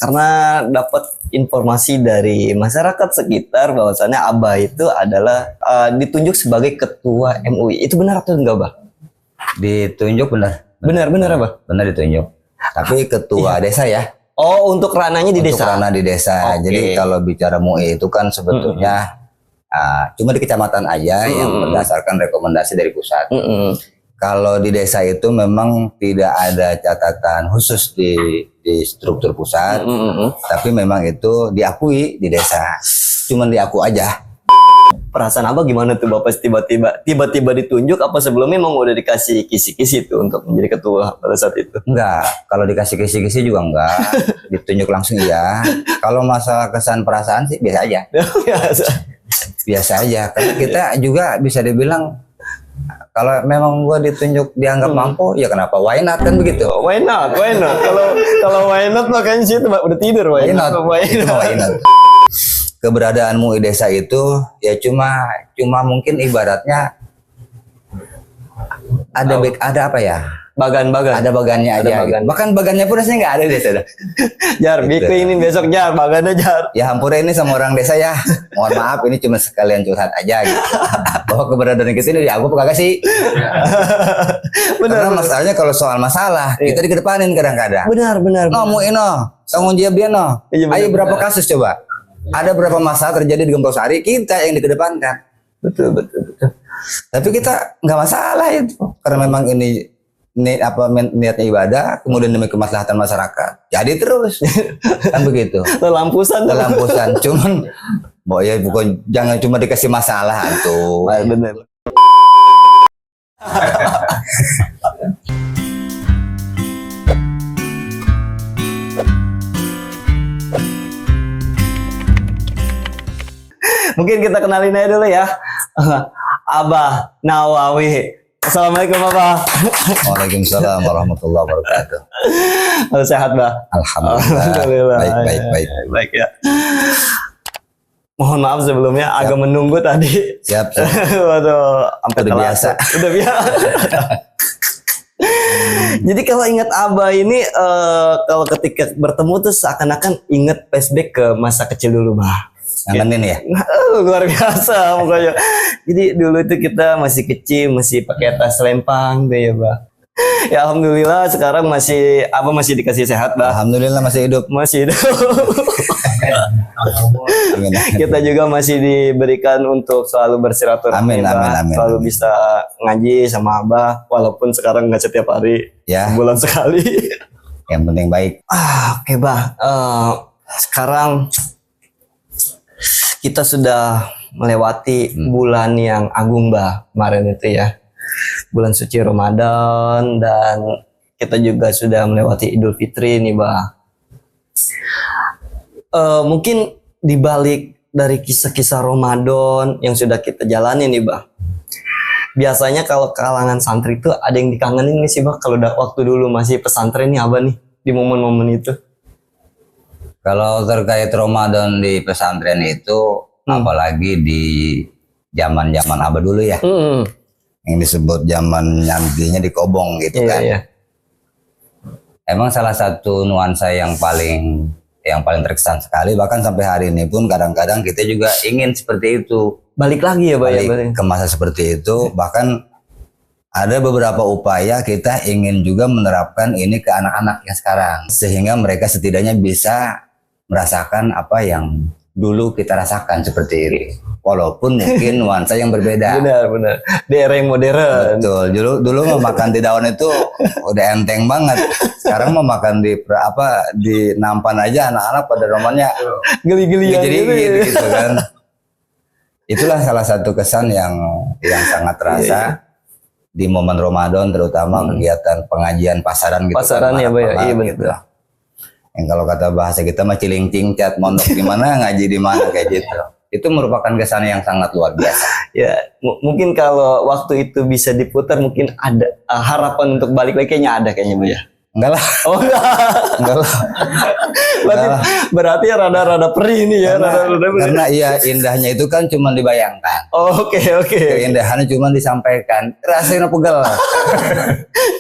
karena dapat informasi dari masyarakat sekitar bahwasannya Abah itu adalah ditunjuk sebagai ketua MUI. Itu benar atau enggak, Bah? Ditunjuk benar. Benar Abah? Benar ditunjuk. Tapi ketua desa ya. Oh, untuk ranahnya di Untuk desa. ranah di desa. Oke. Jadi kalau bicara MUI itu kan sebetulnya cuma di kecamatan aja yang berdasarkan rekomendasi dari pusat. Kalau di desa itu memang tidak ada catatan khusus di struktur pusat, tapi memang itu diakui di desa. Cuman diaku aja. Perasaan Abah gimana tuh Bapak tiba-tiba ditunjuk, apa sebelumnya emang udah dikasih kisi-kisi tuh untuk menjadi ketua pada saat itu? Enggak, kalau dikasih kisi-kisi juga enggak. Ditunjuk langsung ya. Kalau masalah kesan perasaan sih biasa aja. Biasa aja. Karena kita juga bisa dibilang kalau memang gua ditunjuk dianggap mampu, ya kenapa? Why not kan begitu? Why not? Kalau why not makanya sih udah tidur. Why not? Keberadaanmu di desa itu ya cuma mungkin ibaratnya ada apa ya? Bagan-bagan. Ada bagannya Ada aja. bagan. Gitu. Bahkan bagannya pun rasanya nggak ada di desa. Jar, Gitu. bikin besok Jar, bagannya Jar. Ya hampura ini sama orang desa ya. Mohon maaf ini cuma sekalian curhat aja gitu. Bahwa keberadaan kita ini dianggap kagak sih. Karena masalahnya kalau soal masalah kita dikedepanin kadang-kadang. Benar. No, mu ino, tanggung jawab dia no. Iya, benar, Ayo berapa benar. kasus coba? Ada berapa masalah terjadi di Gemplosari, kita yang dikedepankan. Betul. Tapi kita nggak masalah itu. Karena memang ini niatnya ibadah, kemudian demi kemaslahatan masyarakat. Jadi terus kan begitu. Lampusan. Cuman bukan jangan cuma dikasih masalah tuh. Benar. Mungkin kita kenalin aja dulu ya. Abah Nawawi. Assalamualaikum Abah. Waalaikumsalam warahmatullahi wabarakatuh. Halo, sehat Bah? Alhamdulillah. Baik. Ya. Mohon maaf sebelumnya agak menunggu tadi. Siap. Waduh, sampai Udah telat. biasa. Udah biasa. Jadi kalau ingat Abah ini kalau ketika bertemu tuh seakan-akan ingat flashback ke masa kecil dulu, Bah. Ngangenin ya? Luar biasa pokoknya. Jadi dulu itu kita masih kecil, masih pakai tas lempang deh ya, Bah. Ya alhamdulillah sekarang masih dikasih sehat, Bah. Alhamdulillah masih hidup. Masih hidup. Amin. Kita juga masih diberikan untuk selalu bersiraturahmi, Amin. selalu bisa ngaji sama Abah walaupun sekarang nggak setiap hari, Ya. bulan sekali. Yang penting baik. Oke, Bah. Sekarang kita sudah melewati bulan yang agung, Bah, kemarin itu ya. Bulan suci Ramadan, dan kita juga sudah melewati Idul Fitri nih, Bah. Mungkin dibalik dari kisah-kisah Ramadan yang sudah kita jalani nih, Bah. Biasanya kalau kalangan santri itu ada yang dikangenin nih sih, Bah, kalau waktu dulu masih pesantren nih Abah nih di momen-momen itu. Kalau terkait Ramadan di pesantren itu, apalagi di zaman-zaman Abah dulu ya, yang disebut zaman nantinya di Kobong gitu kan. Iya. Emang salah satu nuansa yang paling terkesan sekali, bahkan sampai hari ini pun kadang-kadang kita juga ingin seperti itu. Balik lagi ya, Bah, ya, Balik ke masa seperti itu, bahkan ada beberapa upaya kita ingin juga menerapkan ini ke anak-anak yang sekarang, sehingga mereka setidaknya bisa merasakan apa yang dulu kita rasakan seperti ini, walaupun mungkin nuansa yang berbeda. Benar. Di era yang modern. Betul. Dulu mau makan di daun itu udah enteng banget. Sekarang mau makan di nampan aja anak-anak pada romannya Geli-gelian jadi gitu kan. Itulah salah satu kesan yang sangat terasa di momen Ramadan, terutama kegiatan pengajian pasaran gitu. Pasaran ya, Bah, ya. Iya, gitu. betul. Yang kalau kata bahasa kita mah ciling cingcat, mondok di mana, ngaji di mana, kayak gitu. Itu merupakan kesan yang sangat luar biasa. Ya, mungkin kalau waktu itu bisa diputar, mungkin ada harapan untuk balik lagi, kayaknya ada kayaknya, Bu ya. Enggak lah. Oh enggak. Enggak lah. berarti rada-rada perih nih ya. Rada-rada perih. Karena iya indahnya itu kan cuma dibayangkan. Oh, oke. Keindahannya cuma disampaikan. Rasanya pegel.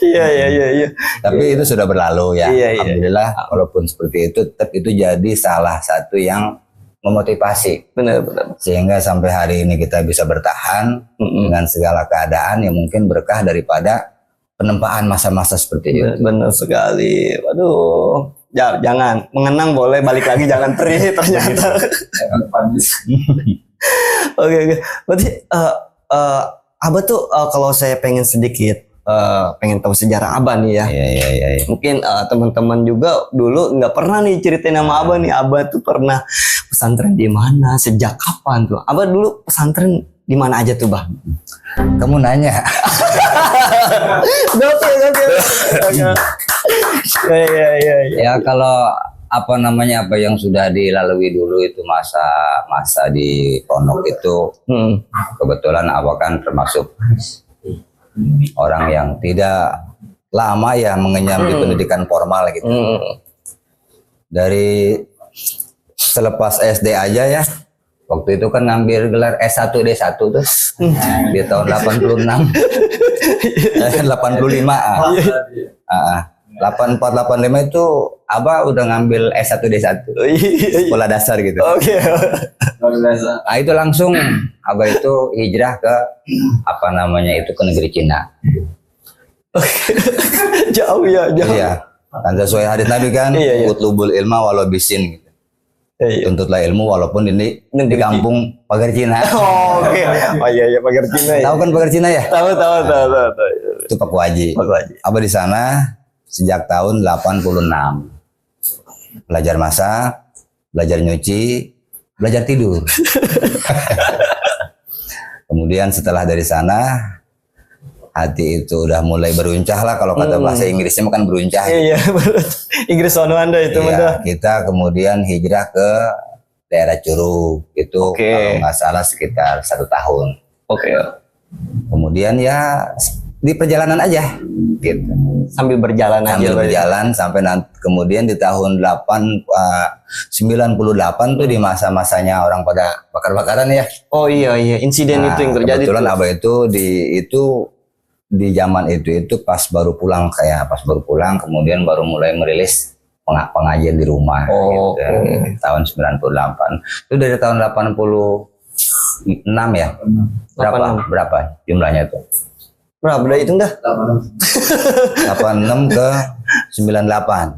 Iya. Tapi itu sudah berlalu ya. Iya. Alhamdulillah walaupun seperti itu tetap itu jadi salah satu yang memotivasi. Benar. Sehingga sampai hari ini kita bisa bertahan dengan segala keadaan yang mungkin berkah daripada penempaan masa-masa seperti itu. Benar sekali. Waduh. Jangan mengenang boleh, balik lagi jangan perih ternyata. Oke. Berarti Abah tuh kalau saya pengen sedikit pengen tahu sejarah Abah nih ya. Iya. Mungkin teman-teman juga dulu nggak pernah nih ceritain sama Abah nih. Abah tuh pernah pesantren di mana, sejak kapan tuh? Abah dulu pesantren di mana aja tuh, Bah? Kamu nanya. Gokil. Iya. Ya kalau apa yang sudah dilalui dulu itu masa di pondok itu kebetulan Abah kan termasuk orang yang tidak lama ya mengenyam di pendidikan formal gitu. Dari selepas SD aja ya. Waktu itu kan ngambil gelar S1 D1 tuh di tahun 86. 85 84 85 itu Abah udah ngambil S1 D1 sekolah dasar gitu. Oke. Nah itu langsung Abah itu hijrah ke ke negeri Cina. Jauh. Iya. Kan sesuai hadis Nabi kan, utlubul ilma walau bisin gitu. Tuntutlah ilmu walaupun ini di kampung pagar Cina. Oke. Oh iya pagar Cina ya. Tahu kan pagar Cina ya? Tahu. Itu Pak Waji. Abah di sana sejak tahun 86. Belajar masak, belajar nyuci, belajar tidur. Kemudian setelah dari sana hati itu udah mulai beruncah lah, kalau kata bahasa Inggrisnya kan beruncah. Iya, Inggris sono Anda itu. Iya, kita kemudian hijrah ke daerah Curug itu kalau nggak salah sekitar 1 tahun. Oke. Kemudian ya di perjalanan aja gitu. Sambil berjalan sampai kemudian di tahun 98 tuh di masa-masanya orang pada bakar-bakaran ya. Oh iya insiden itu yang terjadi. Kebetulan Abah itu di zaman itu pas baru pulang kemudian baru mulai merilis pengajian di rumah gitu. Tahun 98. Itu dari tahun 86 ya. Berapa jumlahnya tuh? Berapa udah hitung dah? 86 ke 98.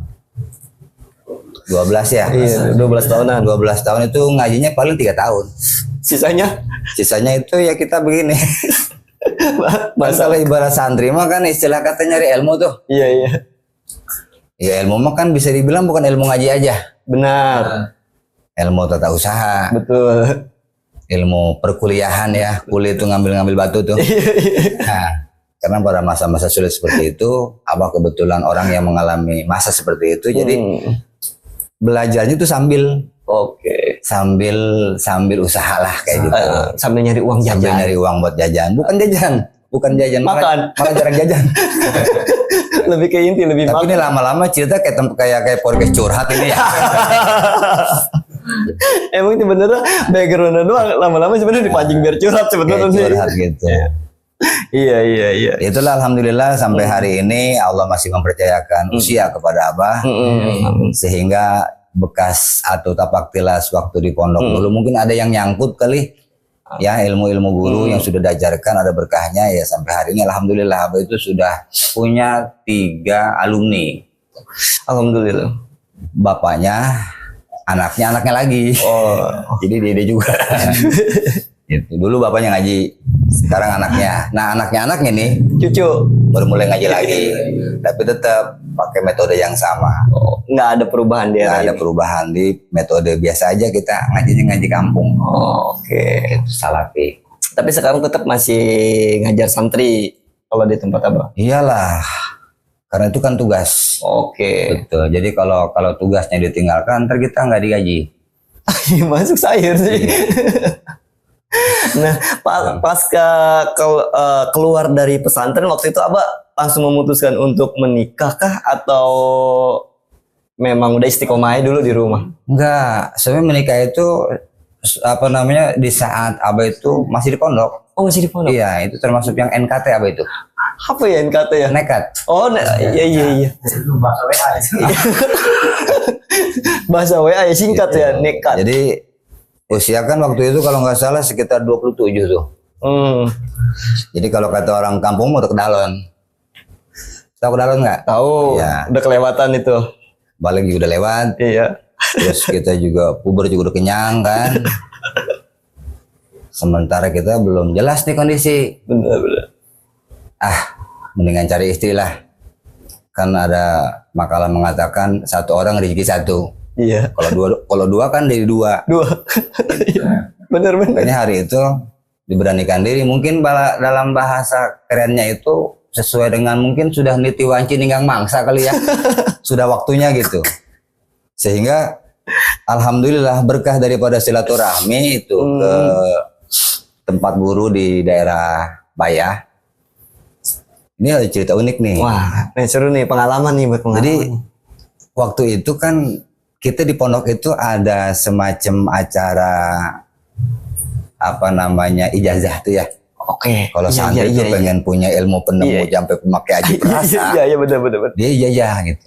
12 ya? Iya, 12 tahunan. 12 tahun itu ngajinya paling 3 tahun. Sisanya itu ya kita begini. Masalah ibarat santri mah kan istilah kata nyari ilmu tuh. Iya. Ya ilmu mah kan bisa dibilang bukan ilmu ngaji aja. Benar. Ilmu tata usaha. Betul. Ilmu perkuliahan ya. Kuliah itu ngambil batu tuh. Nah, karena pada masa-masa sulit seperti itu, Abah kebetulan orang yang mengalami masa seperti itu, jadi belajarnya itu sambil usaha lah kayak gitu. Sambil nyari uang jajan. Sambil nyari uang buat jajan. Bukan jajan. Makan. Malah jarang jajan. Lebih ke inti, lebih Tapi ini lama-lama cerita kayak podcast curhat ini ya. Emang itu bener background doang, lama-lama sebenarnya dipancing biar curhat sebenarnya. Curhat gitu. Iya. Itulah alhamdulillah sampai hari ini Allah masih mempercayakan usia kepada Abah. Sehingga bekas atau tapak tilas waktu di pondok dulu mungkin ada yang nyangkut kali ya, ilmu-ilmu guru yang sudah diajarkan ada berkahnya ya, sampai hari ini alhamdulillah Abah itu sudah punya 3 alumni. Alhamdulillah. Bapaknya, anaknya lagi. Jadi dia juga. Gitu. Dulu bapaknya ngaji, sekarang anaknya. Nah anaknya nih cucu baru mulai ngaji lagi, tapi tetap pakai metode yang sama. Nggak ada perubahan dia. Nggak ada perubahan di metode biasa aja, kita ngajinya ngaji kampung. Oke. Itu salafi. Tapi sekarang tetap masih ngajar santri kalau di tempat Abah. Iyalah, karena itu kan tugas. Betul. Jadi kalau tugasnya ditinggalkan, ntar kita nggak digaji. Masuk sayur sih. Nah, pas keluar dari pesantren waktu itu Abah langsung memutuskan untuk menikah kah atau memang udah istiqomah dulu di rumah? Enggak, sebenarnya menikah itu apa namanya di saat Abah itu masih di pondok. Oh, masih di pondok? Iya, itu termasuk yang NKT Abah itu. Apa ya NKT ya? Nekat. Oh, iya. Bahasa WA ya. Bahasa WA ya singkat ya, nekat. Jadi usia kan waktu itu kalau nggak salah sekitar 27 tuh. Jadi kalau kata orang kampung mau kedalon. Tahu kedalon nggak? Tahu, Iya. udah kelewatan itu. Balik juga udah lewat. Iya. Terus kita juga puber juga udah kenyang kan. Sementara kita belum jelas nih kondisi. Bener. Mendingan cari istri lah. Kan ada makalah mengatakan satu orang rezeki satu. Iya. Kalau dua kan dari dua. Dua. Bener. Makanya hari itu diberanikan diri. Mungkin dalam bahasa kerennya itu sesuai dengan mungkin sudah niti wanci ninggang mangsa kali ya. Sudah waktunya gitu. Sehingga alhamdulillah berkah daripada silaturahmi itu ke tempat guru di daerah Bayah. Ini ada cerita unik nih. Wah, seru nih pengalaman nih buat pengalaman. Jadi waktu itu kan kita di pondok itu ada semacam acara apa namanya ijazah tuh ya. Oke. Kalau santri itu pengen punya ilmu penemu sampai pemakai aji perasa. Iya benar. Dia ijazah gitu.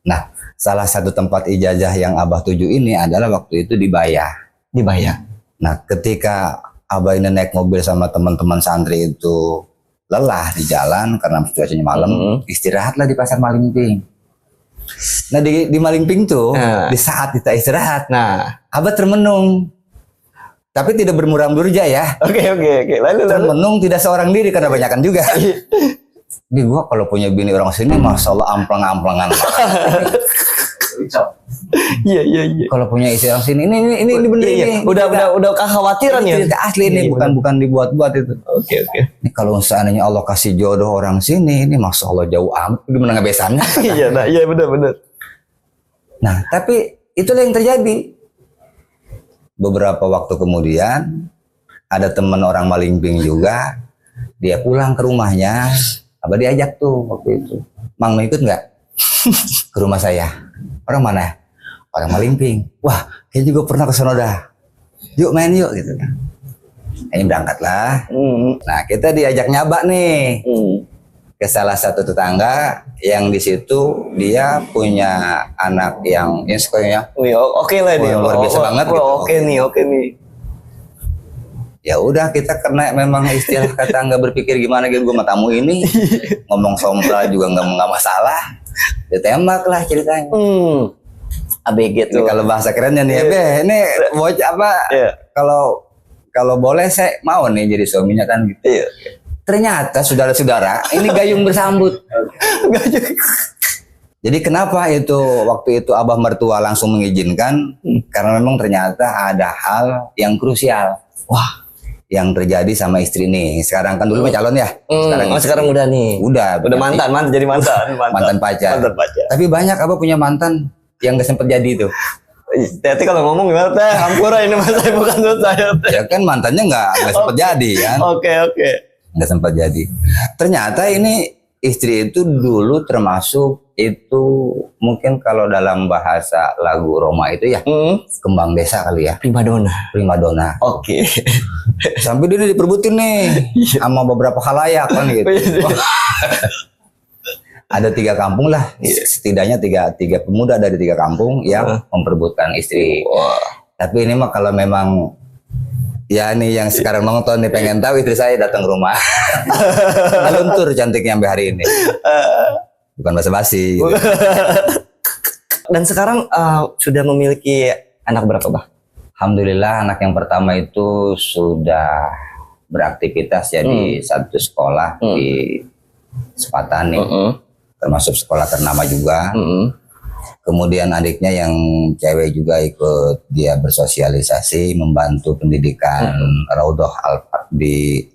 Nah, salah satu tempat ijazah yang Abah tuju ini adalah waktu itu di Bayah. Di Bayah. Nah, ketika Abah ini naik mobil sama teman-teman santri itu lelah di jalan karena cuacanya malam, istirahatlah di pasar Malingping. Nah, di Malingping tuh, di saat kita istirahat, Abah termenung. Tapi tidak bermuram durja ya. Oke. Lalu. Termenung tidak seorang diri karena banyakan juga. Di gua kalau punya bini orang sini, masya Allah amplang-amplangan. Iya. Kalau punya istri orang sini, ini bener ini. Udah kekhawatiran ya. Cerita asli ini bukan dibuat-buat itu. Oke. Ini kalau seandainya Allah kasih jodoh orang sini, ini masya Allah jauh amat. Gimana ngebesannya? Iya benar. Nah, tapi itulah yang terjadi. Beberapa waktu kemudian ada teman orang Malingping juga, dia pulang ke rumahnya. Abah diajak tuh waktu itu, Mang mau ikut nggak ke rumah saya? Orang mana? Orang Malingping. Wah, kita juga pernah ke sana dah. Yuk main yuk gitu. Ini berangkatlah. Nah, kita diajak nyabak nih ke salah satu tetangga yang di situ dia punya anak yang sekolahnya. Oke lah dia. Luar biasa banget. Gitu. Oke nih. Ya udah kita karena memang istilah kata nggak berpikir gimana gitu, gue sama tamu ini ngomong sompral juga nggak masalah, ditembak lah ceritanya. ABG tuh. Kalau bahasa kerennya nih, ini bocah apa? Kalau boleh saya mau nih jadi suaminya kan gitu. Ternyata saudara-saudara ini gayung bersambut. Jadi kenapa itu waktu itu Abah mertua langsung mengizinkan? Karena memang ternyata ada hal yang krusial. Wah, yang terjadi sama istri nih. Sekarang kan dulu calon ya. Sekarang udah nih. Udah mantan jadi mantan. Mantan pacar. Tapi banyak Abah punya mantan yang gak sempet jadi tuh. Teti kalau ngomong gimana teh? Hampura ini mas saya bukan tuh saya. Ya kan mantannya nggak sempet jadi kan. Oke. Nggak sempat jadi. Ternyata ini istri itu dulu termasuk itu mungkin kalau dalam bahasa lagu Roma itu ya kembang desa kali ya. Primadona. Oke. Sampai dia diperbutin nih sama beberapa khalayak kan gitu. Ada 3 kampung lah, setidaknya tiga pemuda dari 3 kampung yang memperebutkan istri. Tapi ini mah kalau memang ya nih yang sekarang nonton nih pengen tahu istri saya datang ke rumah. Luntur cantiknya sampai hari ini. Bukan basa-basi. Gitu. Dan sekarang sudah memiliki anak berapa, Bah? Alhamdulillah anak yang pertama itu sudah beraktivitas ya di satu sekolah di Sepatan nih. Termasuk sekolah ternama juga. Kemudian adiknya yang cewek juga ikut dia bersosialisasi membantu pendidikan Raudhah Al-Fat di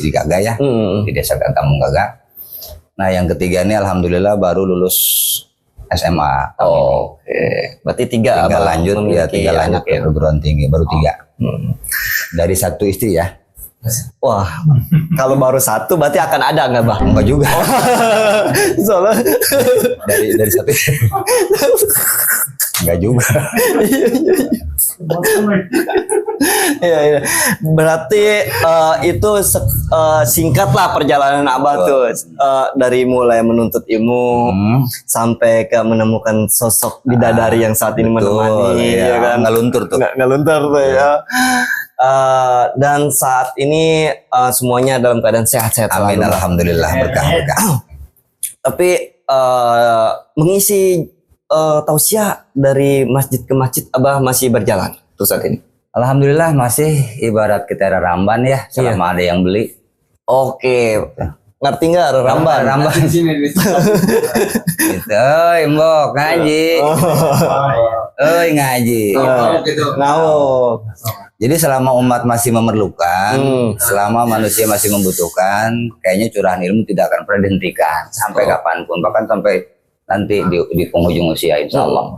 Gaga ya, di Desa Kampung Gaga. Nah, yang ketiga ini alhamdulillah baru lulus SMA. Oke. Berarti 3 lanjut ya, 3 lanjut ke perguruan tinggi, baru 3. Dari 1 istri ya. Wah, kalau baru satu berarti akan ada nggak Bah? Enggak juga. Soalnya Dari satu. Enggak juga. Iya, iya. Berarti itu singkat lah perjalanan Abah tuh dari mulai menuntut ilmu sampai ke menemukan sosok bidadari yang saat ini menemani, ya kan? Nggak luntur tuh. Nggak luntur tuh ya. Dan saat ini semuanya dalam keadaan sehat-sehat Amin, selalu. alhamdulillah, berkah. Tapi mengisi tausiah dari masjid ke masjid Abah masih berjalan tuh saat ini. Alhamdulillah masih ibarat kita ramban ya, selama ada yang beli. Oke, ngerti nggak ramban? Ramban. Gitu, oi mbok ngaji. Oi ngaji. Ngawuk. Jadi selama umat masih memerlukan, selama manusia masih membutuhkan, kayaknya curahan ilmu tidak akan pernah dihentikan sampai kapanpun, bahkan sampai nanti di penghujung usia, insya Allah.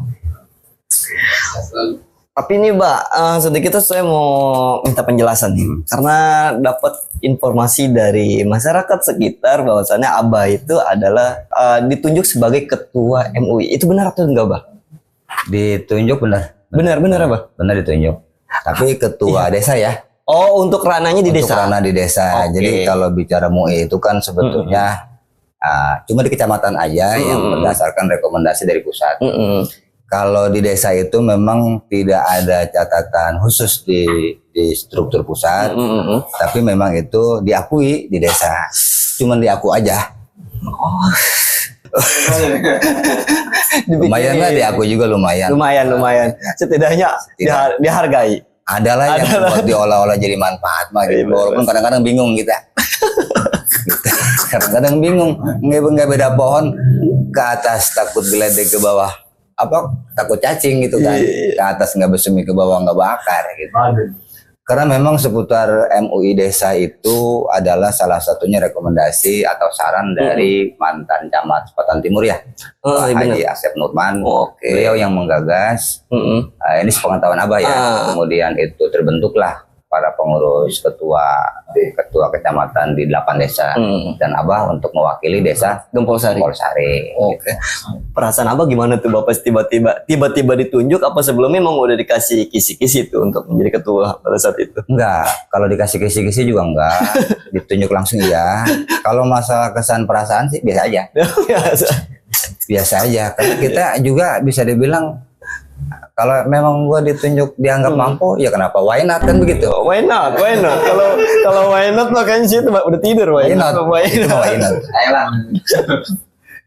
Tapi ini Mbak, sedikit saya mau minta penjelasan nih, karena dapat informasi dari masyarakat sekitar bahwasannya Abah itu adalah ditunjuk sebagai ketua MUI. Itu benar atau enggak Mbak? Ditunjuk benar. Benar Abah? Benar ditunjuk. Tapi ketua desa ya. Oh, untuk ranahnya di Untuk desa. ranah di desa. Oke. Jadi kalau bicara MUI itu kan sebetulnya cuma di kecamatan aja yang berdasarkan rekomendasi dari pusat. Kalau di desa itu memang tidak ada catatan khusus di struktur pusat, tapi memang itu diakui di desa. Cuman diaku aja. Lumayan lah diakui juga lumayan. Lumayan. Setidaknya dihargai. Adalah yang buat diolah-olah jadi manfaat mah gitu. Walaupun kadang-kadang bingung kita. Gitu. Kadang-kadang bingung, nggak beda pohon ke atas takut geledek ke bawah. Apa takut cacing gitu kan. Ke atas nggak bersemi ke bawah nggak bakar gitu. Karena memang seputar MUI desa itu adalah salah satunya rekomendasi atau saran dari mantan camat Sepatan Timur ya, Pak Haji Asep Nurman. Beliau yang menggagas. Ini sepengetahuan Abah ya. Kemudian itu terbentuklah para pengurus ketua kecamatan di 8 desa dan Abah untuk mewakili desa Gempol Sari. Gitu. Perasaan Abah gimana tuh Bapak tiba-tiba ditunjuk apa sebelumnya memang udah dikasih kisi-kisi tuh untuk menjadi ketua pada saat itu? Enggak, kalau dikasih kisi-kisi juga enggak, ditunjuk langsung iya. Kalau masalah kesan perasaan sih biasa aja. Biasa aja, karena kita juga bisa dibilang kalau memang gua ditunjuk dianggap mampu, ya kenapa? Why not kan begitu? Why not? Kalau why not makanya sih udah tidur Why not?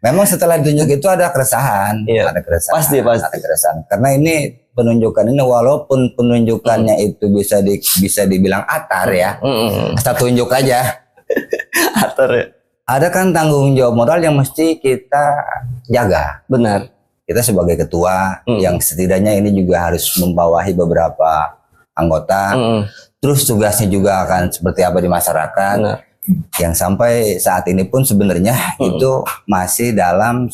Memang setelah ditunjuk itu ada keresahan, ada keresahan. Pasti. Ada keresahan. Karena ini penunjukan ini walaupun penunjukannya itu bisa dibilang atar ya. Asal tunjuk aja. Atar ya. Ada kan tanggung jawab moral yang mesti kita jaga. Benar. Kita sebagai ketua yang setidaknya ini juga harus membawahi beberapa anggota. Terus tugasnya juga akan seperti apa di masyarakat. Benar. Yang sampai saat ini pun sebenarnya itu masih dalam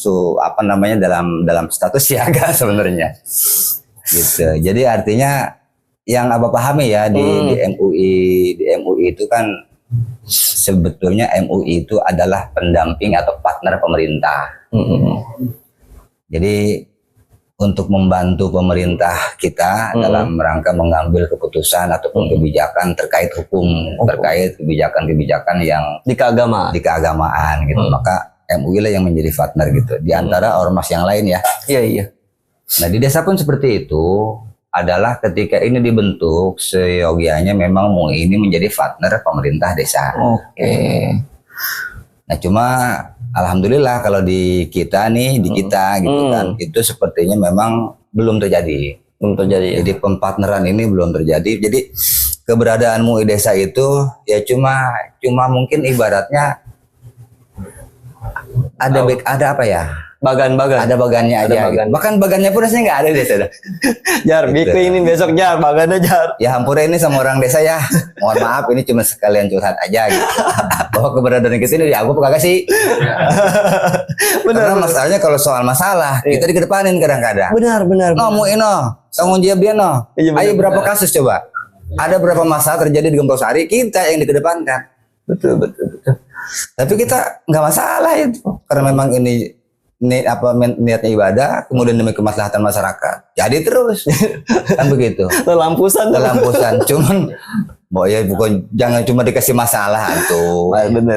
dalam status siaga sebenarnya. Gitu. Jadi artinya yang Abah pahami ya di MUI itu kan sebetulnya MUI itu adalah pendamping atau partner pemerintah. Jadi untuk membantu pemerintah kita dalam rangka mengambil keputusan ataupun kebijakan terkait hukum, terkait kebijakan-kebijakan yang di keagamaan gitu. Maka MUI lah yang menjadi partner gitu. Di antara ormas yang lain ya. Iya. Nah di desa pun seperti itu, adalah ketika ini dibentuk seyogianya memang MUI ini menjadi partner pemerintah desa. Nah cuma alhamdulillah kalau di kita gitu kan, itu sepertinya memang belum terjadi. Jadi pempartneran ini belum terjadi. Jadi keberadaan MUI desa itu ya cuma mungkin ibaratnya ada apa ya? Bagan-bagan. Ada bagannya aja. Gitu. Bahkan bagannya pun rasanya nggak ada di desa. Jar, Gitu. bikin ini besok Jar, bagannya Jar. Ya hampura ini sama orang desa ya. Mohon maaf ini cuma sekalian curhat aja gitu. Bahwa keberadaan kita ini aku kagak sih. Karena masalahnya kalau soal masalah kita dikedepanin kadang-kadang. Benar. No, MUI no, tanggung jawab dia no. Iya, benar, Ayo berapa benar. kasus coba? Ada beberapa masalah terjadi di Gempolsari, kita yang dikedepankan. Betul. Tapi kita nggak masalah itu, karena memang ini niatnya ibadah, kemudian demi kemaslahatan masyarakat. Jadi terus kan begitu. Lelampusan. Cuman, ya bukan, jangan cuma dikasih masalah tuh. Bener.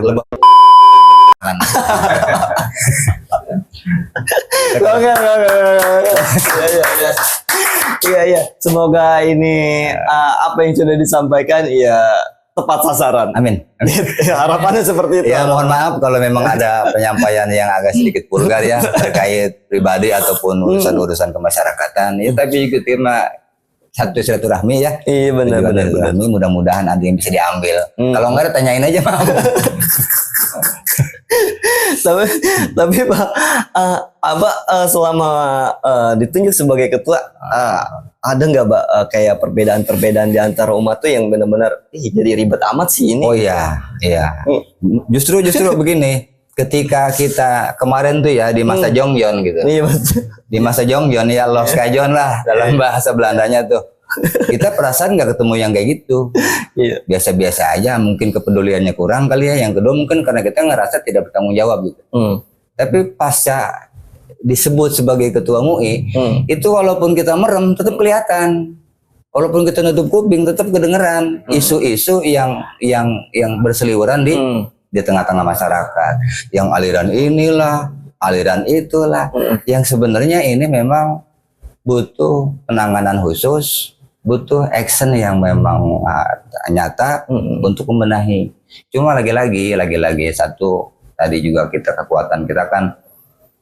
Oke. Iya. Semoga ini apa yang sudah disampaikan ya tepat sasaran. Amin. Harapannya seperti itu. Ya mohon maaf kalau memang ada penyampaian yang agak sedikit vulgar ya terkait pribadi ataupun urusan-urusan kemasyarakatan. Ya tapi juga terima satu silaturahmi ya. Iya benar. Mudah-mudahan ada yang bisa diambil. Kalau enggak tanyain aja mau. tapi Pak, Abah selama ditunjuk sebagai ketua, ada nggak Pak kayak perbedaan-perbedaan di antara umat tuh yang benar-benar jadi ribet amat sih ini? Oh iya. Justru begini, ketika kita kemarin tuh ya di masa Jongjon gitu. Iya, di masa Jongjon ya Los Kajon lah dalam bahasa Belandanya tuh. Kita perasaan nggak ketemu yang kayak gitu. Iya. Biasa-biasa aja, mungkin kepeduliannya kurang kali ya. Yang kedua mungkin karena kita ngerasa tidak bertanggung jawab gitu. Tapi pasca disebut sebagai ketua MUI, itu walaupun kita merem tetap kelihatan. Walaupun kita nutup kuping tetap kedengeran isu-isu yang berseliweran di tengah-tengah masyarakat. Yang aliran inilah, aliran itulah. Yang sebenarnya ini memang butuh penanganan khusus, butuh action yang memang nyata untuk membenahi. Cuma lagi-lagi satu tadi juga kekuatan kita kan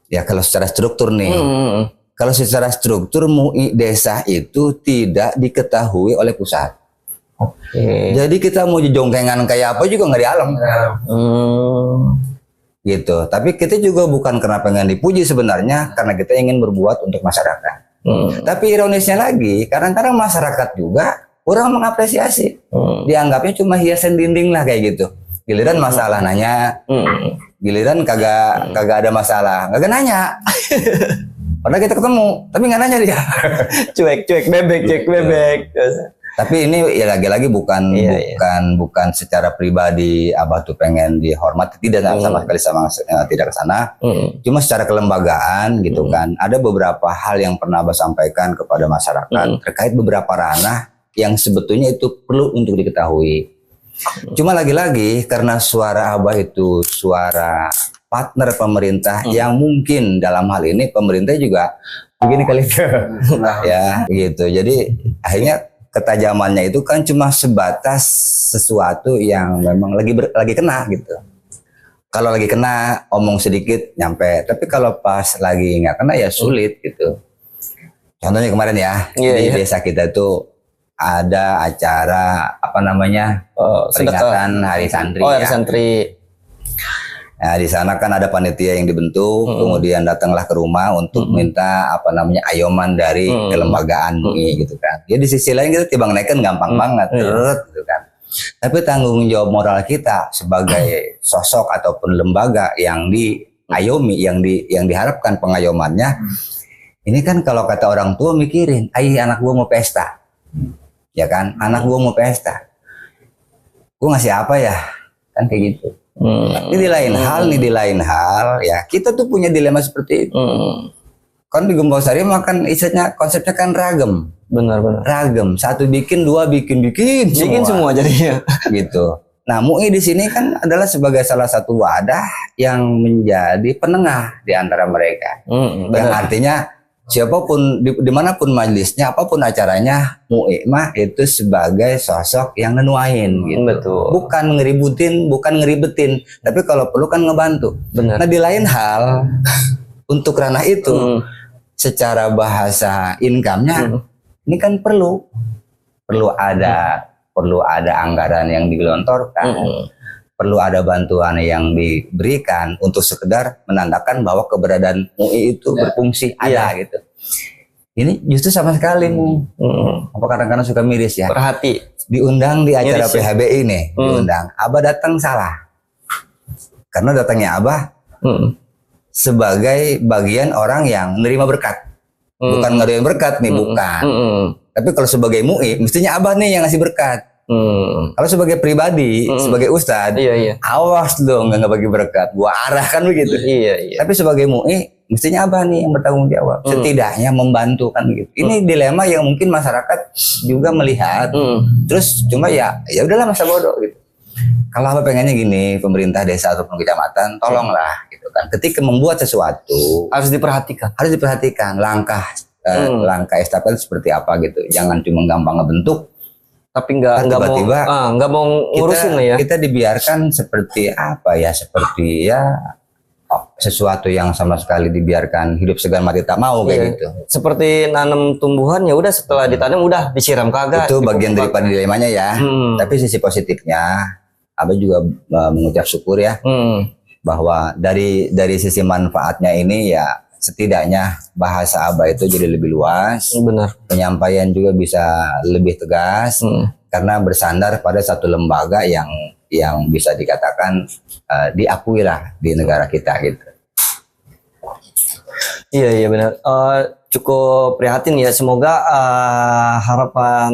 ya kalau secara struktur nih. Kalau secara struktur MUI desa itu tidak diketahui oleh pusat. Oke. Jadi kita mau jongkengan kayak apa juga nggak di alam. Gitu. Tapi kita juga bukan karena pengen dipuji sebenarnya, karena kita ingin berbuat untuk masyarakat. Tapi ironisnya lagi, kadang-kadang masyarakat juga kurang mengapresiasi. Dianggapnya cuma hiasan dinding lah kayak gitu. Giliran masalah nanya, giliran kagak ada masalah, kagak nanya. Padahal kita ketemu, tapi nggak nanya dia. cuek bebek. Tapi ini ya lagi-lagi bukan secara pribadi Abah tuh pengen dihormati, tidak sama sekali tidak ke sana. Cuma secara kelembagaan gitu kan. Ada beberapa hal yang pernah Abah sampaikan kepada masyarakat terkait beberapa ranah yang sebetulnya itu perlu untuk diketahui. Cuma lagi-lagi karena suara Abah itu suara partner pemerintah yang mungkin dalam hal ini pemerintah juga begini kali ya gitu. Jadi akhirnya ketajamannya itu kan cuma sebatas sesuatu yang memang lagi kena gitu. Kalau lagi kena omong sedikit nyampe, tapi kalau pas lagi nggak kena ya sulit gitu. Contohnya kemarin ya di desa kita tuh ada acara peringatan Hari Santri. Hari Santri. Nah, di sana kan ada panitia yang dibentuk, kemudian datanglah ke rumah untuk minta ayoman dari kelembagaan MUI gitu kan. Ya di sisi lain kita timbang naikkan gampang banget, gitu kan. Tapi tanggung jawab moral kita sebagai sosok ataupun lembaga yang diayomi, yang diharapkan pengayomannya, ini kan kalau kata orang tua mikirin, anak gua mau pesta, ya kan? Anak gua mau pesta, gua ngasih apa ya? Kan kayak gitu. Ini di lain hal ya kita tuh punya dilema seperti itu. Kan di Gempolsari makan konsepnya kan ragam. Benar. Ragam, satu bikin, dua bikin semua jadinya. Gitu. Nah, MUI di sini kan adalah sebagai salah satu wadah yang menjadi penengah di antara mereka. Yang artinya siapapun dimanapun majelisnya, apapun acaranya, MUI mah itu sebagai sosok yang nenuain gitu. Betul. Bukan ngeribetin, tapi kalau perlu kan ngebantu. Benar. Nah di lain hal untuk ranah itu secara bahasa income-nya ini kan perlu ada anggaran yang digelontorkan. Perlu ada bantuan yang diberikan untuk sekedar menandakan bahwa keberadaan MUI itu berfungsi ada gitu. Ini justru sama sekali apa kadang-kadang suka miris ya. Perhati. Diundang di acara miris, PHBI nih, diundang. Abah datang salah. Karena datangnya Abah sebagai bagian orang yang menerima berkat. bukan ngadoin berkat nih, bukan. Tapi kalau sebagai MUI, mestinya abah nih yang ngasih berkat. Kalau sebagai pribadi, sebagai ustadz, awas dong nggak bagi berkat, gua arahkan begitu. Tapi sebagai MUI, mestinya abah nih yang bertanggung jawab, setidaknya membantu kan begitu. Ini dilema yang mungkin masyarakat juga melihat, terus cuma ya udahlah masa bodoh gitu. Kalau abah pengennya gini, pemerintah desa ataupun kecamatan, tolonglah gitu kan. Ketika membuat sesuatu Harus diperhatikan langkah estafet seperti apa gitu. Jangan cuma gampang ngebentuk tapi nggak mau ngurusin lah ya. Kita dibiarkan seperti apa ya, seperti ya sesuatu yang sama sekali dibiarkan hidup segan mati tak mau kayak gitu. Seperti nanam tumbuhan ya udah setelah ditanam udah disiram kagak. Itu bagian daripada dilemanya ya. Tapi sisi positifnya, abah juga mengucap syukur ya bahwa dari sisi manfaatnya ini ya setidaknya bahasa abah itu jadi lebih luas. Benar. Penyampaian juga bisa lebih tegas karena bersandar pada satu lembaga yang bisa dikatakan diakui lah di negara kita gitu. Iya benar. Cukup prihatin ya. Semoga harapan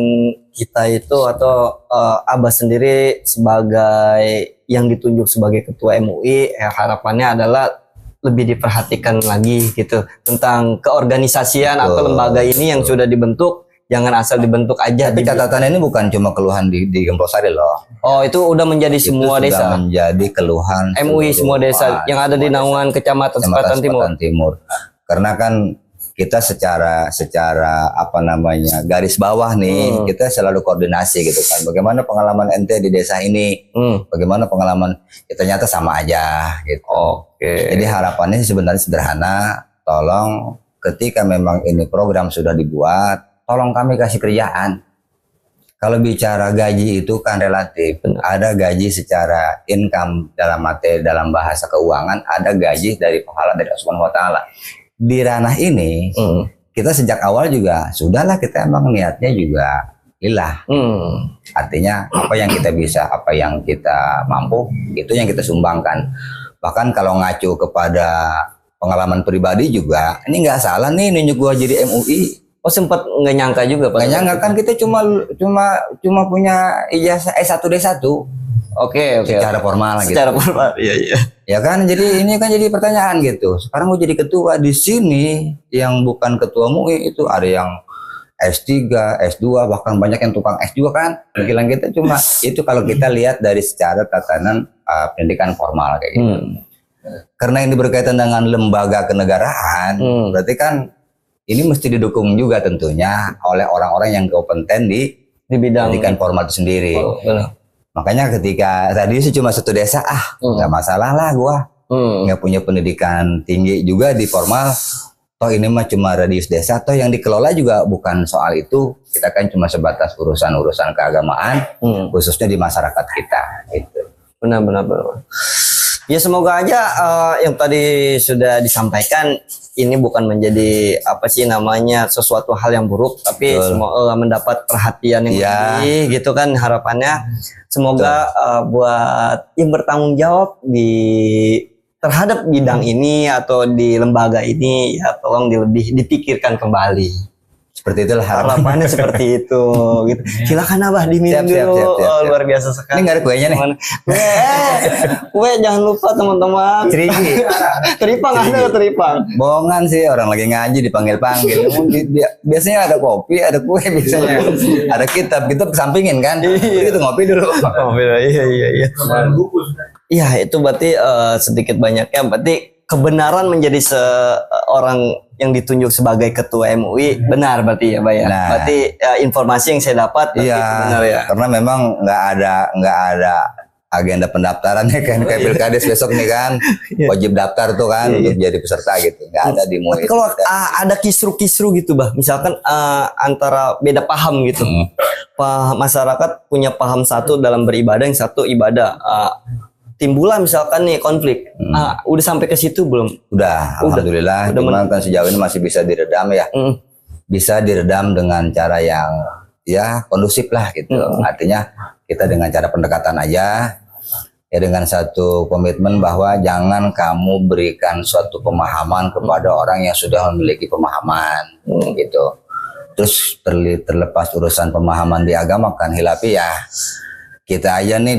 kita itu atau abah sendiri sebagai yang ditunjuk sebagai ketua MUI, harapannya adalah lebih diperhatikan lagi gitu tentang keorganisasian atau lembaga ini yang sudah dibentuk, jangan asal dibentuk aja. Tapi catatannya ini bukan cuma keluhan di Gemplosari loh. Oh, itu udah menjadi semua desa. Menjadi keluhan MUI semua desa yang ada di naungan Kecamatan Sepatan Timur. Karena kan kita secara apa namanya garis bawah nih, kita selalu koordinasi gitu kan. Bagaimana pengalaman ente di desa ini? Bagaimana pengalaman? Ya, ternyata sama aja gitu. Jadi harapannya sebenarnya sederhana. Tolong ketika memang ini program sudah dibuat, tolong kami kasih kerjaan. Kalau bicara gaji itu kan relatif. Ada gaji secara income dalam bahasa keuangan, ada gaji dari pahala dari Allah Subhanahu wa taala. Di ranah ini kita sejak awal juga sudahlah, kita emang niatnya juga lillah. Artinya apa yang kita bisa, apa yang kita mampu, itu yang kita sumbangkan. Bahkan kalau ngacu kepada pengalaman pribadi juga, ini nggak salah nih nunjuk gua jadi MUI. Oh, sempat nggak nyangka juga Pak? Nggak nyangka kan, kita cuma punya ijazah S1D1. Oke. Secara formal gitu. Secara formal, iya. Ya kan, jadi ini kan jadi pertanyaan gitu. Sekarang gue jadi ketua di sini, yang bukan ketua MUI itu ada yang S3, S2, bahkan banyak yang tukang S juga kan. Pikiran kita cuma itu kalau kita lihat dari secara tatanan pendidikan formal kayak gitu. Karena ini berkaitan dengan lembaga kenegaraan, berarti kan ini mesti didukung juga tentunya oleh orang-orang yang kompeten di bidang pendidikan formal itu sendiri. Benar. Makanya ketika tadi sih cuma satu desa, nggak masalah lah gua, nggak punya pendidikan tinggi juga di formal, toh ini mah cuma radius desa, toh yang dikelola juga bukan soal itu, kita kan cuma sebatas urusan keagamaan, khususnya di masyarakat kita. Gitu. Benar. Ya semoga aja yang tadi sudah disampaikan ini bukan menjadi sesuatu hal yang buruk, tapi semoga mendapat perhatian yang lebih gitu kan harapannya. Semoga buat yang bertanggung jawab terhadap bidang ini atau di lembaga ini ya tolong lebih dipikirkan kembali. Seperti itulah harapannya seperti itu gitu. Silakan Abah diminum dulu. Siap. Luar biasa sekali. Ini nggak ada kuenya nih. Kue jangan lupa teman-teman. Cerigi. Teripang ada teripang. Bohongan sih, orang lagi ngaji dipanggil-panggil. Biasanya ada kopi, ada kue biasanya. Ada kitab kesampingin kan. Itu ngopi dulu. Iya. Iya, itu berarti sedikit banyaknya berarti kebenaran menjadi seorang yang ditunjuk sebagai ketua MUI benar berarti ya Pak ya. Nah, berarti informasi yang saya dapat benar ya. Karena memang nggak ada agenda pendaftaran ya kan, kayak Pilkades besok nih kan wajib daftar tuh kan untuk jadi peserta gitu. Nggak ada di MUI. Kalau ada kisru-kisru gitu Bah, misalkan antara beda paham gitu. Masyarakat punya paham satu dalam beribadah, yang satu ibadah. Timbullah misalkan nih konflik, udah sampai ke situ belum? Udah, alhamdulillah. Cuman kan sejauh ini masih bisa diredam ya, bisa diredam dengan cara yang ya kondusif lah gitu. Artinya kita dengan cara pendekatan aja, ya dengan satu komitmen bahwa jangan kamu berikan suatu pemahaman kepada orang yang sudah memiliki pemahaman gitu. Terus terlepas urusan pemahaman di agama kan hilafi ya, kita aja nih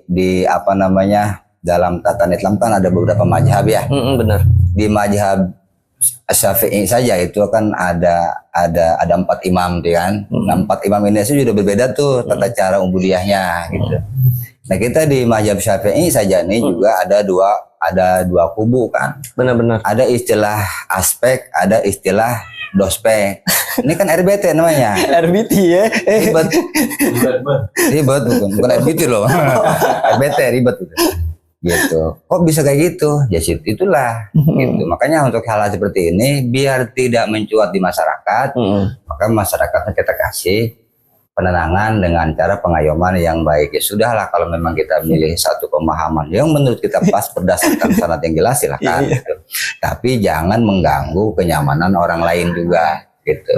di apa namanya, dalam tatanan Islam kan ada beberapa mazhab ya. Benar. Di mazhab Syafi'i saja itu kan ada 4 imam kan. Nah, 4 imam ini sudah berbeda tuh tata cara ubudiyahnya gitu. Nah, kita di mazhab Syafi'i saja nih juga ada dua kubu kan. Benar-benar. Ada istilah aspek, ada istilah dospek. Ini kan RBT namanya. RBT ya. Ribet bukan RBT loh. RBT ribet gitu. Kok bisa kayak gitu? Ya itulah gitu. Makanya untuk hal seperti ini biar tidak mencuat di masyarakat, maka masyarakatnya kita kasih penenangan dengan cara pengayoman yang baik. Ya sudahlah, kalau memang kita milih satu pemahaman yang menurut kita pas berdasarkan sanad yang jelas silahkan gitu. Tapi jangan mengganggu kenyamanan orang lain juga gitu.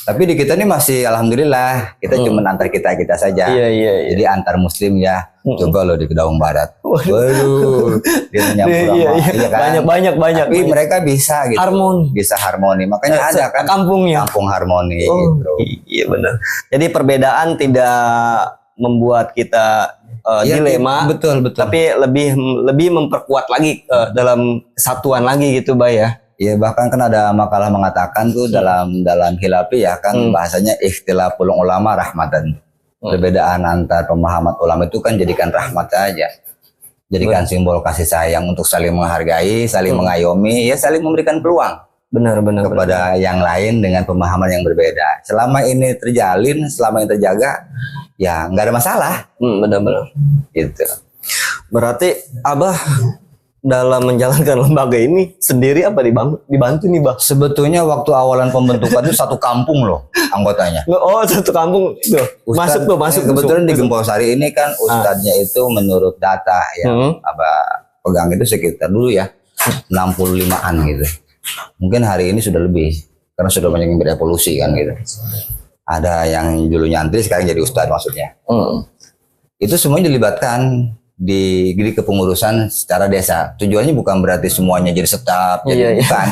Tapi di kita ini masih alhamdulillah kita cuma antar kita saja. Iya. Jadi antar muslim ya. Coba lo di Kedaung Barat. Waduh. Dia nyampur iya kan? Banyak. Tapi mereka bisa gitu. Bisa harmoni. Makanya ada kan kampungnya. Kampung harmoni gitu. Iya benar. Jadi perbedaan tidak membuat kita dilema. Betul. Tapi lebih memperkuat lagi dalam kesatuan lagi gitu, Bay ya. Ya bahkan kan ada makalah mengatakan tuh dalam hilafi ya kan bahasanya ikhtilaful ulama rahmatan. Perbedaan antar pemahaman ulama itu kan jadikan rahmat aja. Jadikan simbol kasih sayang untuk saling menghargai, saling mengayomi, ya saling memberikan peluang. Benar. Kepada yang lain dengan pemahaman yang berbeda. Selama ini terjalin, selama ini terjaga, ya nggak ada masalah. Benar. Gitu. Berarti Abah dalam menjalankan lembaga ini sendiri apa dibantu nih, Bah? Sebetulnya waktu awalan pembentukan itu satu kampung loh anggotanya. Oh, satu kampung tuh. Masuk. Kebetulan di Gempolsari ini kan ustadznya itu menurut data yang pegang itu sekitar dulu ya 65-an gitu. Mungkin hari ini sudah lebih karena sudah banyak yang berevolusi kan gitu. Ada yang dulu nyantri sekarang jadi ustadz maksudnya. Itu semuanya dilibatkan di kepengurusan secara desa. Tujuannya bukan berarti semuanya jadi staf, jadi bukan.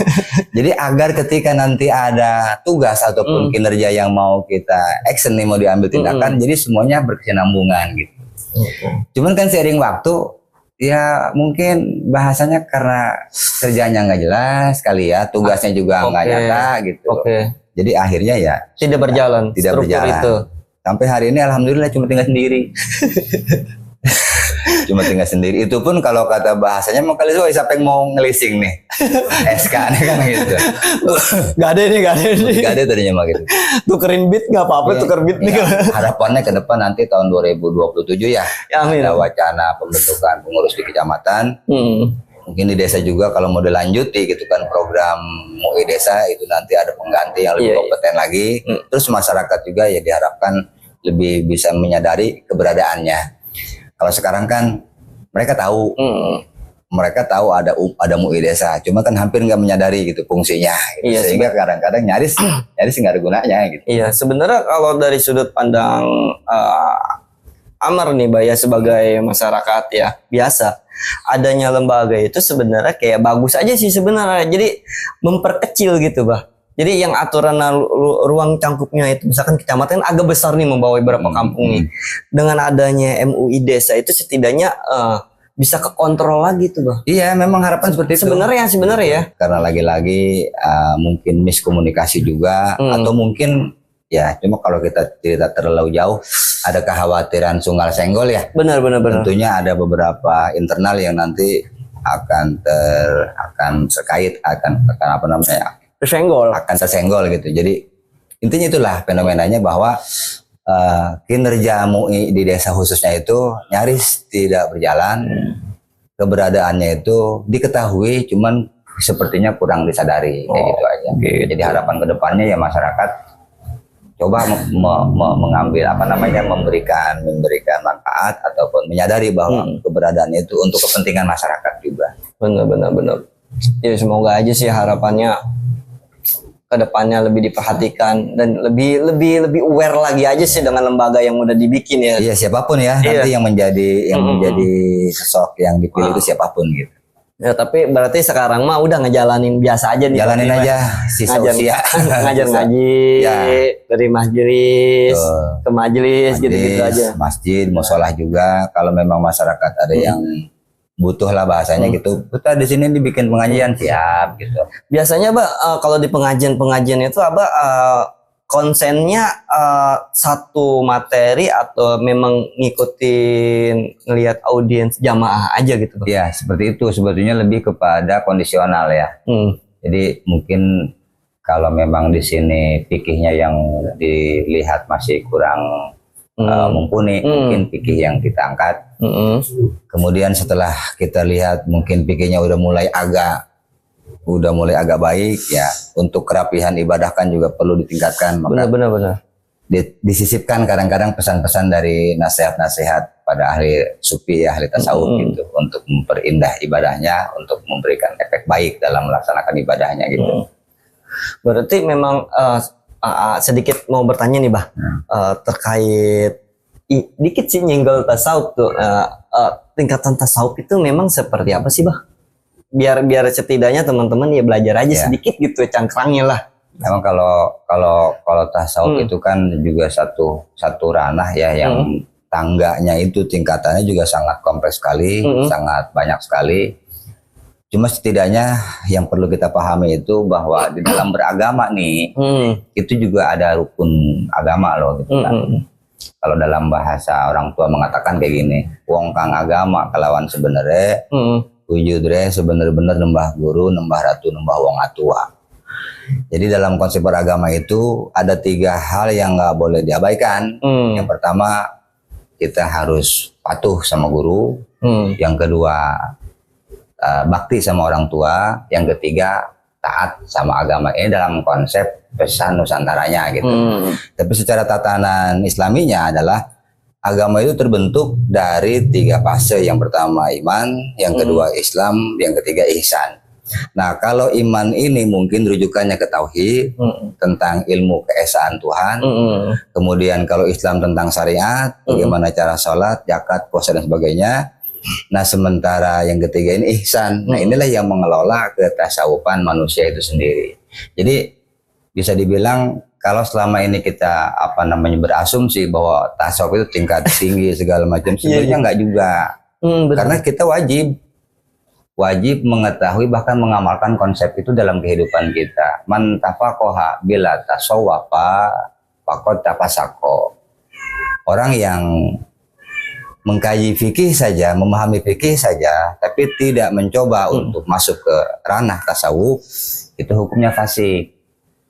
Jadi agar ketika nanti ada tugas ataupun kinerja yang mau kita action nih, mau diambil tindakan, jadi semuanya berkesinambungan gitu. Cuman kan seiring waktu, ya mungkin bahasanya karena kerjanya nggak jelas kali ya, tugasnya juga nggak nyata gitu. Jadi akhirnya ya tidak berjalan. Itu. Sampai hari ini alhamdulillah cuma tinggal sendiri. Cuma tinggal sendiri. Itu pun kalau kata bahasanya mau kali siapa yang mau ngelising nih SK nih kan gitu. Gak ada tadinya mah gitu. Tukerin beat gak apa-apa, tuker beat nih. Harapannya ke depan nanti tahun 2027 ya, amin. Ada wacana pembentukan pengurus di kecamatan. Mungkin di desa juga kalau mau dilanjuti gitu kan program MUI desa itu nanti ada pengganti yang lebih kompeten lagi. Terus masyarakat juga ya diharapkan lebih bisa menyadari keberadaannya. Kalau sekarang kan mereka tahu, ada MUI desa, cuma kan hampir nggak menyadari gitu fungsinya, gitu. Sehingga kadang-kadang nyaris nggak ada gunanya gitu. Iya, sebenarnya kalau dari sudut pandang Amar nih, Baya sebagai masyarakat ya biasa, adanya lembaga itu sebenarnya kayak bagus aja sih sebenarnya. Jadi memperkecil gitu, Bah. Jadi yang aturan ruang cangkupnya itu misalkan kecamatan agak besar nih membawa beberapa kampung nih. Dengan adanya MUI desa itu setidaknya bisa kekontrol lagi tuh, Bang. Iya, memang harapan seperti itu. Sebenarnya ya. Karena lagi-lagi mungkin miskomunikasi juga atau mungkin ya cuma kalau kita tidak terlalu jauh ada kekhawatiran sunggal senggol ya. Benar. Tentunya ada beberapa internal yang nanti akan terkait akan apa namanya? tersenggol gitu. Jadi intinya itulah fenomenanya bahwa kinerja MUI di desa khususnya itu nyaris tidak berjalan. Keberadaannya itu diketahui, cuman sepertinya kurang disadari kayak gitu aja. Jadi harapan kedepannya ya masyarakat coba mengambil memberikan manfaat ataupun menyadari bahwa keberadaannya itu untuk kepentingan masyarakat juga. Benar. Ya semoga aja sih harapannya kedepannya lebih diperhatikan dan lebih aware lagi aja sih dengan lembaga yang udah dibikin ya. Iya, siapapun ya, Iya. nanti yang menjadi sosok yang dipilih itu siapapun gitu. Ya, tapi berarti sekarang mah udah ngejalanin biasa aja nih. Jalanin Bang. aja sisa Ngajar, usia. ngajar ngaji, Ya. dari majelis Betul. ke majelis gitu-gitu aja. Masjid, musolah juga. Kalau memang masyarakat ada yang butuh lah bahasanya gitu, kita di sini dibikin pengajian siap gitu. Biasanya kalau di pengajian itu konsennya satu materi atau memang ngikutin ngelihat audiens jamaah aja gitu, Bang? Ya seperti itu, sebetulnya lebih kepada kondisional ya. Jadi mungkin kalau memang di sini fikihnya yang dilihat masih kurang mumpuni, mungkin fikih yang kita angkat. Kemudian setelah kita lihat mungkin fikihnya udah mulai agak baik ya, untuk kerapihan ibadah kan juga perlu ditingkatkan, maka Benar. disisipkan kadang-kadang pesan-pesan dari nasihat-nasihat pada ahli sufi, ahli tasawuf gitu, untuk memperindah ibadahnya, untuk memberikan efek baik dalam melaksanakan ibadahnya gitu. Berarti memang sedikit mau bertanya nih, Bah, terkait dikit sih nyenggol tasawuf tuh, tingkatan tasawuf itu memang seperti apa sih, Bah? Biar setidaknya teman-teman ya belajar aja sedikit gitu cangkrangnya lah. Memang kalau tasawuf itu kan juga satu ranah ya, yang tangganya itu tingkatannya juga sangat kompleks sekali, sangat banyak sekali. Cuma setidaknya yang perlu kita pahami itu bahwa di dalam beragama nih, itu juga ada rukun agama loh gitu kan. Kalau dalam bahasa orang tua mengatakan kayak gini, wong kang agama kelawan sebenarnya wujudre sebenar-benar nembah guru, nembah ratu, nembah wong atua. Jadi dalam konsep beragama itu ada 3 hal yang nggak boleh diabaikan. Yang pertama, kita harus patuh sama guru. Yang kedua, bakti sama orang tua. Yang ketiga, taat sama agama. Ini dalam konsep pesan Nusantaranya gitu. Tapi secara tatanan Islaminya adalah agama itu terbentuk dari 3 fase. Yang pertama iman, yang kedua Islam, yang ketiga ihsan. Nah, kalau iman ini mungkin rujukannya ke tauhid, tentang ilmu keesaan Tuhan. Kemudian kalau Islam tentang syariat, bagaimana cara sholat, zakat, puasa dan sebagainya. Nah, sementara yang ketiga ini ihsan. Nah, inilah yang mengelola ketasawufan manusia itu sendiri. Jadi bisa dibilang kalau selama ini kita berasumsi bahwa tasawuf itu tingkat tinggi segala macam, sebenarnya enggak juga. Karena kita wajib mengetahui bahkan mengamalkan konsep itu dalam kehidupan kita. Man tafaqaha bila tasawwafa faqad tafasaqo. Orang yang mengkaji fikih saja, memahami fikih saja, tapi tidak mencoba untuk masuk ke ranah tasawuf, itu hukumnya fasik.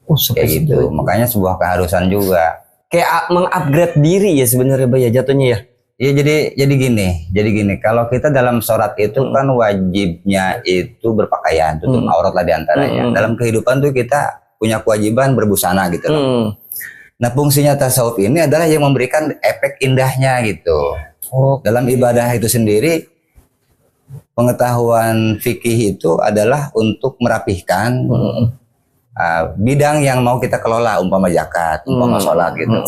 Kayak gitu. Makanya sebuah keharusan juga. Kayak mengupgrade diri ya sebenarnya, Bah, ya jatuhnya ya. Iya, jadi gini. Kalau kita dalam sholat itu kan wajibnya itu berpakaian, tutup aurat lah diantaranya. Dalam kehidupan tuh kita punya kewajiban berbusana gitu loh. Nah, fungsinya tasawuf ini adalah yang memberikan efek indahnya gitu. Dalam ibadah itu sendiri, pengetahuan fikih itu adalah untuk merapihkan bidang yang mau kita kelola, umpama zakat, umpama sholat gitu.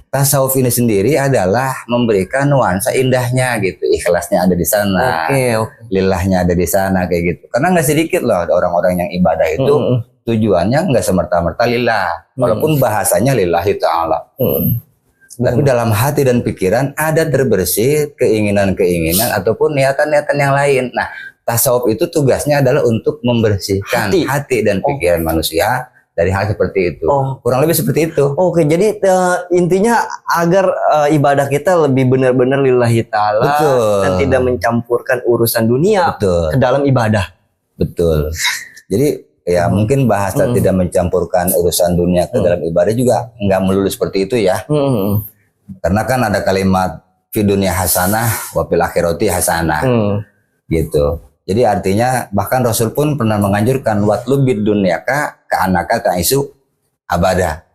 Tasawuf ini sendiri adalah memberikan nuansa indahnya gitu, ikhlasnya ada di sana, lillahnya ada di sana kayak gitu. Karena nggak sedikit loh orang-orang yang ibadah itu tujuannya nggak semerta-merta lillah, walaupun bahasanya lillahi ta'ala. Tapi dalam hati dan pikiran ada terbersih keinginan-keinginan ataupun niatan-niatan yang lain. Nah, tasawuf itu tugasnya adalah untuk membersihkan hati dan pikiran manusia dari hal seperti itu. Kurang lebih seperti itu. Oke, jadi intinya agar ibadah kita lebih benar-benar lillahi ta'ala dan tidak mencampurkan urusan dunia ke dalam ibadah. Betul. Jadi ya mungkin bahasa tidak mencampurkan urusan dunia ke dalam ibadah juga nggak melulu seperti itu ya. Karena kan ada kalimat fi dunya hasanah wa fil akhirati hasanah. Gitu. Jadi artinya bahkan Rasul pun pernah menganjurkan watlubid dunyaka ka'annaka ta'isu abada.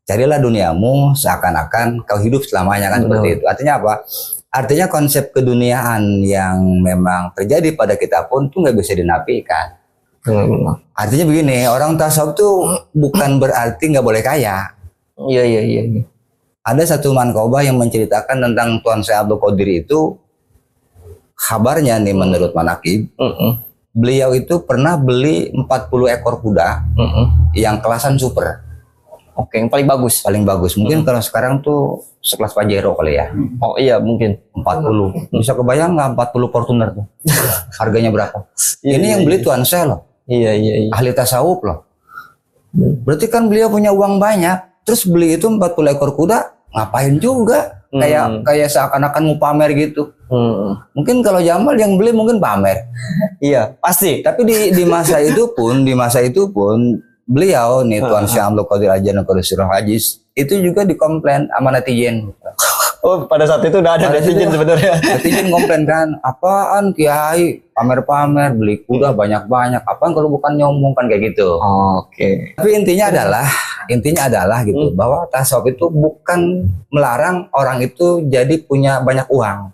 Carilah duniamu seakan-akan kau hidup selamanya, kan seperti itu. Artinya apa? Artinya konsep keduniaan yang memang terjadi pada kita pun itu nggak bisa dinafikan. Benar. Artinya begini, orang tasawuf tuh bukan berarti nggak boleh kaya. Iya. Ada satu mankobah yang menceritakan tentang Tuan Syekh Abdul Qadir itu, kabarnya nih menurut manakib, beliau itu pernah beli 40 ekor kuda yang kelasan super. Oke, yang paling bagus. Paling bagus. Mungkin kalau sekarang tuh sekelas Pajero kali ya. Oh iya, mungkin. 40. Bisa kebayang nggak 40 Fortuner tuh? Harganya berapa? Iya, Ini yang beli Tuan Syekh loh. Iya. Ahli tasawuf loh. Berarti kan beliau punya uang banyak. Terus beli itu 40 ekor kuda, ngapain juga? Kayak seakan-akan mau pamer gitu. Mungkin kalau Jamal yang beli mungkin pamer. Iya, pasti. Tapi di masa itu pun beliau nih Tuan Syekh Abdul Qadir Ajar Qadisirul Hajiz itu juga dikomplain sama netizen. Oh, pada saat itu udah ada netizen sebenarnya. Netizen komplain kan, apaan Kiai pamer-pamer beli kuda banyak-banyak, apaan kalau bukan nyombong kan kayak gitu. Oke. Tapi intinya adalah gitu bahwa tasawuf itu bukan melarang orang itu jadi punya banyak uang.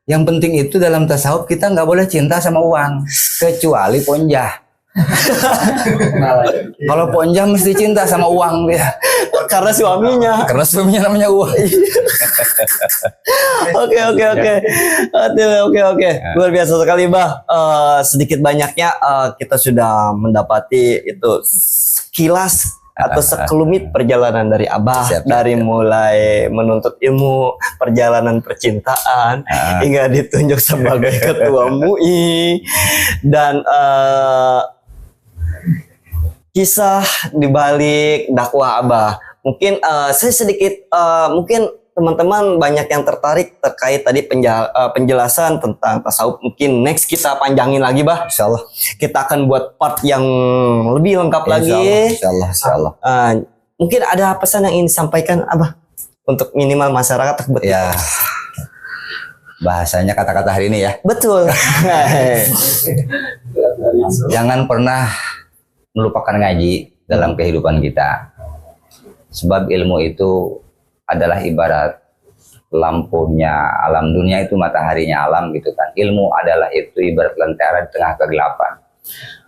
Yang penting itu dalam tasawuf kita nggak boleh cinta sama uang kecuali ponjah. Kalau ponjah mesti cinta sama uang dia. Karena suaminya. Karena suaminya namanya uang. Oke. Luar biasa sekali, Bah. Sedikit banyaknya kita sudah mendapati itu sekilas atau sekelumit perjalanan dari Abah, dari mulai menuntut ilmu, perjalanan percintaan hingga ditunjuk sebagai ketua MUI dan kisah dibalik dakwah Abah. Mungkin saya sedikit mungkin teman-teman banyak yang tertarik terkait tadi penjelasan tentang tasawuf. Mungkin next kita panjangin lagi, Bah. Insyaallah. Kita akan buat part yang lebih lengkap lagi. Insyaallah. Mungkin ada pesan yang ingin disampaikan, Abah, untuk minimal masyarakat tersebut. Ya. Bahasanya kata-kata hari ini ya. Betul. Jangan pernah melupakan ngaji dalam kehidupan kita. Sebab ilmu itu adalah ibarat lampunya alam dunia itu mataharinya alam gitu kan. Ilmu adalah itu ibarat lentera di tengah kegelapan.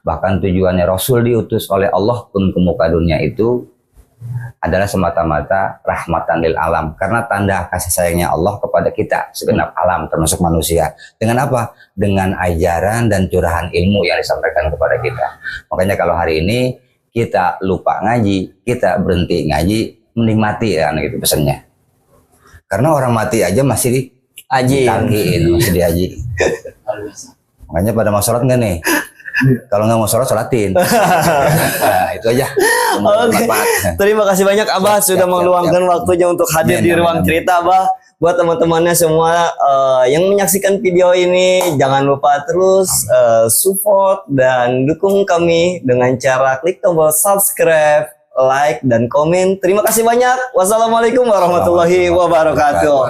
Bahkan tujuannya Rasul diutus oleh Allah pun ke muka dunia itu adalah semata-mata rahmatan lil alam. Karena tanda kasih sayangnya Allah kepada kita segenap alam termasuk manusia. Dengan apa? Dengan ajaran dan curahan ilmu yang disampaikan kepada kita. Makanya kalau hari ini kita lupa ngaji, kita berhenti ngaji, mending mati ya gitu pesannya. Karena orang mati aja masih ditanggiin, masih dihaji. Makanya pada mau sholat nggak nih? Kalau nggak mau sholat, sholatin. Nah, itu aja. Oke. Terima kasih banyak Abah sudah meluangkan waktunya untuk hadir di ruang cerita, Abah. Buat teman-temannya semua yang menyaksikan video ini, jangan lupa terus support dan dukung kami dengan cara klik tombol subscribe, like, dan komen. Terima kasih banyak. Wassalamualaikum warahmatullahi wabarakatuh.